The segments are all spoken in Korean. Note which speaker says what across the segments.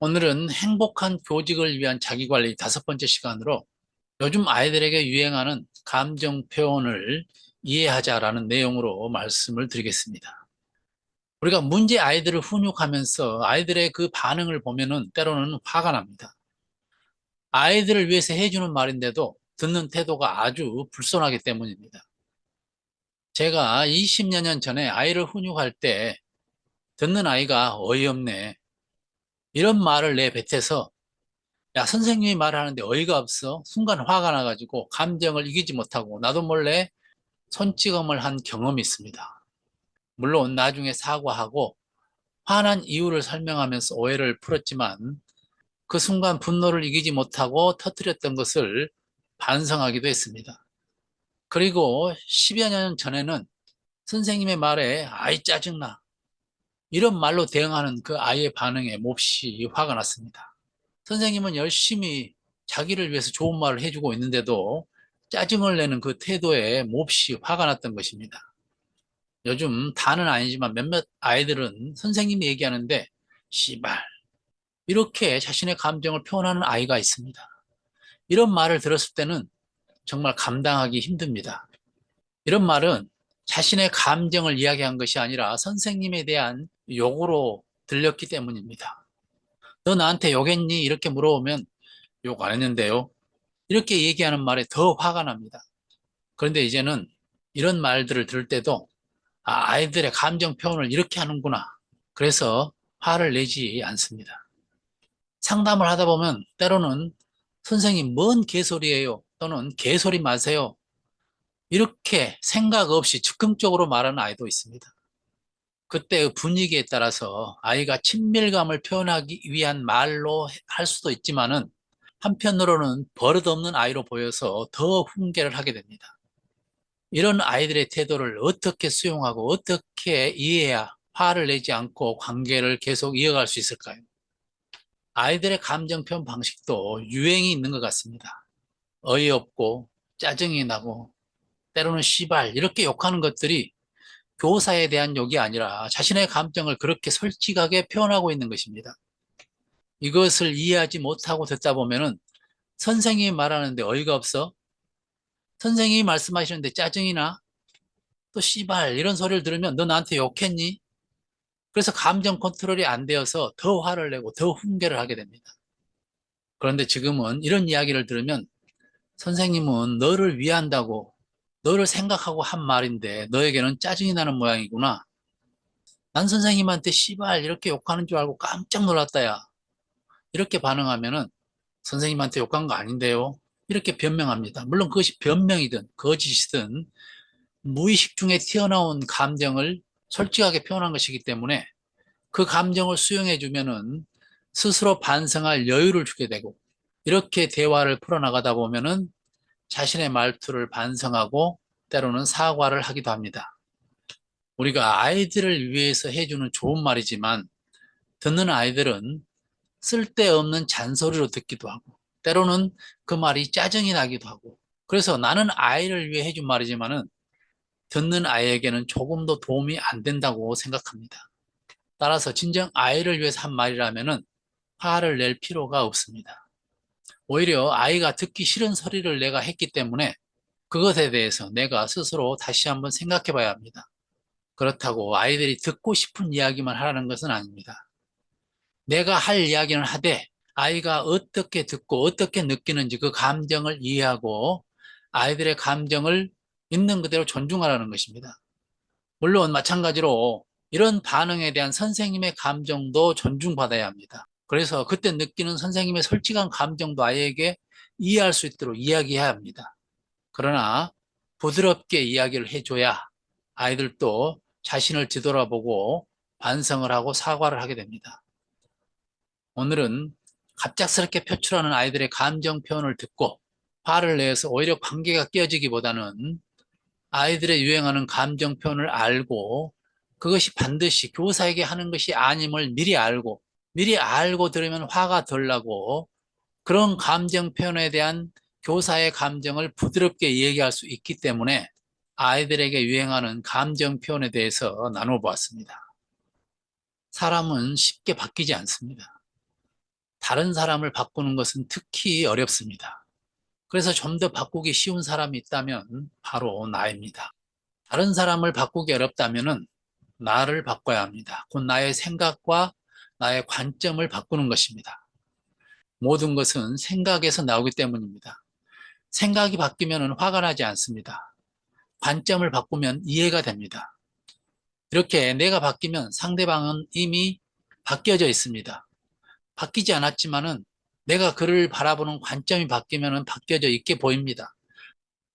Speaker 1: 오늘은 행복한 교직을 위한 자기관리 5번째 시간으로 요즘 아이들에게 유행하는 감정 표현을 이해하자라는 내용으로 말씀을 드리겠습니다. 우리가 문제 아이들을 훈육하면서 아이들의 그 반응을 보면은 때로는 화가 납니다. 아이들을 위해서 해주는 말인데도 듣는 태도가 아주 불손하기 때문입니다. 제가 20여 년 전에 아이를 훈육할 때 듣는 아이가 어이없네, 이런 말을 내뱉어서 야, 선생님이 말하는데 어이가 없어. 순간 화가 나가지고 감정을 이기지 못하고 나도 몰래 손찌검을 한 경험이 있습니다. 물론 나중에 사과하고 화난 이유를 설명하면서 오해를 풀었지만 그 순간 분노를 이기지 못하고 터뜨렸던 것을 반성하기도 했습니다. 그리고 10여 년 전에는 선생님의 말에 아이 짜증나, 이런 말로 대응하는 그 아이의 반응에 몹시 화가 났습니다. 선생님은 열심히 자기를 위해서 좋은 말을 해주고 있는데도 짜증을 내는 그 태도에 몹시 화가 났던 것입니다. 요즘 다는 아니지만 몇몇 아이들은 선생님이 얘기하는데 씨발, 이렇게 자신의 감정을 표현하는 아이가 있습니다. 이런 말을 들었을 때는 정말 감당하기 힘듭니다. 이런 말은 자신의 감정을 이야기한 것이 아니라 선생님에 대한 욕으로 들렸기 때문입니다. 너 나한테 욕했니? 이렇게 물어보면 욕 안 했는데요, 이렇게 얘기하는 말에 더 화가 납니다. 그런데 이제는 이런 말들을 들을 때도 아이들의 감정 표현을 이렇게 하는구나, 그래서 화를 내지 않습니다. 상담을 하다 보면 때로는 선생님 뭔 개소리예요, 또는 개소리 마세요, 이렇게 생각 없이 즉흥적으로 말하는 아이도 있습니다. 그때의 분위기에 따라서 아이가 친밀감을 표현하기 위한 말로 할 수도 있지만은 한편으로는 버릇없는 아이로 보여서 더 훈계를 하게 됩니다. 이런 아이들의 태도를 어떻게 수용하고 어떻게 이해해야 화를 내지 않고 관계를 계속 이어갈 수 있을까요? 아이들의 감정 표현 방식도 유행이 있는 것 같습니다. 어이없고 짜증이 나고 때로는 씨발 이렇게 욕하는 것들이 교사에 대한 욕이 아니라 자신의 감정을 그렇게 솔직하게 표현하고 있는 것입니다. 이것을 이해하지 못하고 듣다 보면은 선생님이 말하는데 어이가 없어? 선생님이 말씀하시는데 짜증이 나? 또 씨발 이런 소리를 들으면 너 나한테 욕했니? 그래서 감정 컨트롤이 안 되어서 더 화를 내고 더 훈계를 하게 됩니다. 그런데 지금은 이런 이야기를 들으면 선생님은 너를 위한다고 너를 생각하고 한 말인데 너에게는 짜증이 나는 모양이구나. 난 선생님한테 씨발 이렇게 욕하는 줄 알고 깜짝 놀랐다 야. 이렇게 반응하면은 선생님한테 욕한 거 아닌데요, 이렇게 변명합니다. 물론 그것이 변명이든 거짓이든 무의식 중에 튀어나온 감정을 솔직하게 표현한 것이기 때문에 그 감정을 수용해 주면은 스스로 반성할 여유를 주게 되고, 이렇게 대화를 풀어나가다 보면은 자신의 말투를 반성하고 때로는 사과를 하기도 합니다. 우리가 아이들을 위해서 해주는 좋은 말이지만 듣는 아이들은 쓸데없는 잔소리로 듣기도 하고 때로는 그 말이 짜증이 나기도 하고, 그래서 나는 아이를 위해 해준 말이지만은 듣는 아이에게는 조금도 도움이 안 된다고 생각합니다. 따라서 진정 아이를 위해서 한 말이라면은 화를 낼 필요가 없습니다. 오히려 아이가 듣기 싫은 소리를 내가 했기 때문에 그것에 대해서 내가 스스로 다시 한번 생각해 봐야 합니다. 그렇다고 아이들이 듣고 싶은 이야기만 하라는 것은 아닙니다. 내가 할 이야기는 하되 아이가 어떻게 듣고 어떻게 느끼는지 그 감정을 이해하고 아이들의 감정을 있는 그대로 존중하라는 것입니다. 물론 마찬가지로 이런 반응에 대한 선생님의 감정도 존중받아야 합니다. 그래서 그때 느끼는 선생님의 솔직한 감정도 아이에게 이해할 수 있도록 이야기해야 합니다. 그러나 부드럽게 이야기를 해줘야 아이들도 자신을 뒤돌아보고 반성을 하고 사과를 하게 됩니다. 오늘은 갑작스럽게 표출하는 아이들의 감정 표현을 듣고 화를 내서 오히려 관계가 깨어지기보다는 아이들의 유행하는 감정 표현을 알고 그것이 반드시 교사에게 하는 것이 아님을 미리 알고 들으면 화가 덜 나고 그런 감정 표현에 대한 교사의 감정을 부드럽게 얘기할 수 있기 때문에 아이들에게 유행하는 감정 표현에 대해서 나눠보았습니다. 사람은 쉽게 바뀌지 않습니다. 다른 사람을 바꾸는 것은 특히 어렵습니다. 그래서 좀 더 바꾸기 쉬운 사람이 있다면 바로 나입니다. 다른 사람을 바꾸기 어렵다면 나를 바꿔야 합니다. 곧 나의 생각과 나의 관점을 바꾸는 것입니다. 모든 것은 생각에서 나오기 때문입니다. 생각이 바뀌면 화가 나지 않습니다. 관점을 바꾸면 이해가 됩니다. 이렇게 내가 바뀌면 상대방은 이미 바뀌어져 있습니다. 바뀌지 않았지만은 내가 그를 바라보는 관점이 바뀌면 바뀌어져 있게 보입니다.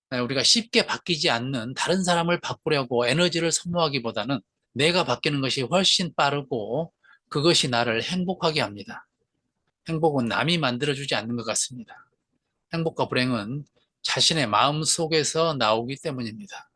Speaker 1: 우리가 쉽게 바뀌지 않는 다른 사람을 바꾸려고 에너지를 소모하기보다는 내가 바뀌는 것이 훨씬 빠르고 그것이 나를 행복하게 합니다. 행복은 남이 만들어주지 않는 것 같습니다. 행복과 불행은 자신의 마음 속에서 나오기 때문입니다.